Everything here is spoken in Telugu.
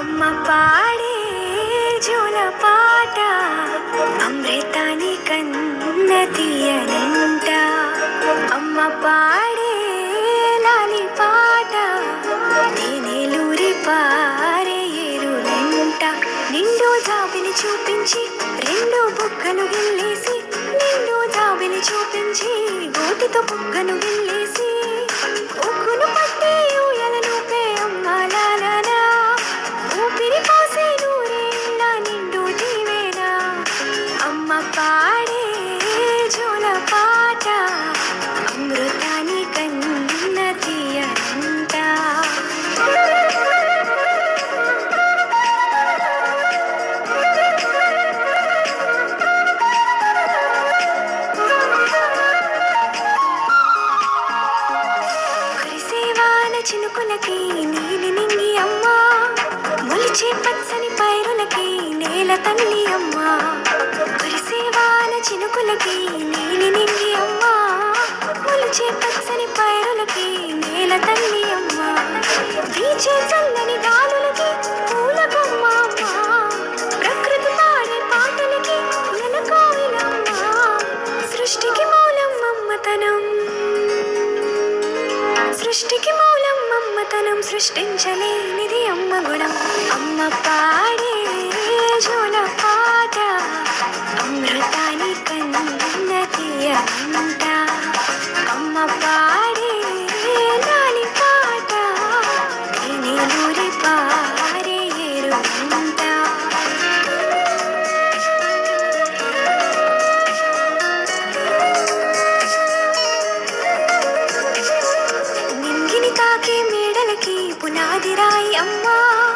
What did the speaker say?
అమ్మ పాడే జోల పాట అమృతాని కన్న తీయనంట. అమ్మ పాడే లాలి పాట తేనెలూరి పారే ఏరులంట. నిండు జాబిని చూపించి రెండు బుగ్గను గిల్లేసి, నిండు జాబిని చూపించి గోటితో బుగ్గను గిల్లేసి, ఉక్కును పట్టి ఊయలను పే అమ్మాలాలనా, ఊపిరి పోసే నూరేళ్ళ నిండు దీవేనా. అమ్మ పాడే జోల పాట అమృతాని కన్న తీయనంట. చినుకులకి నీలి నింగి అమ్మ, మొలిచే పచ్చని పైరులకి నేల తల్లి అమ్మ. కురిసేవాన చినుకులకి నీలి నింగి అమ్మ, మొలిచే పచ్చని పైరులకి నేల తల్లి అమ్మ. వీచే చల్లని గాలులకి పూల బొమ్మ అమ్మ, ప్రకృతి పాడే పాటలకి నెలకోవిలమ్మ. సృష్టికి మూలం అమ్మతనం, సృష్టికి మూలం అమ్మతనం, సృష్టించలేనిది అమ్మ గుణం. అమ్మ పాడే జోల పాట అమృతాని కన్న తీయనంట. అమ్మ పాడే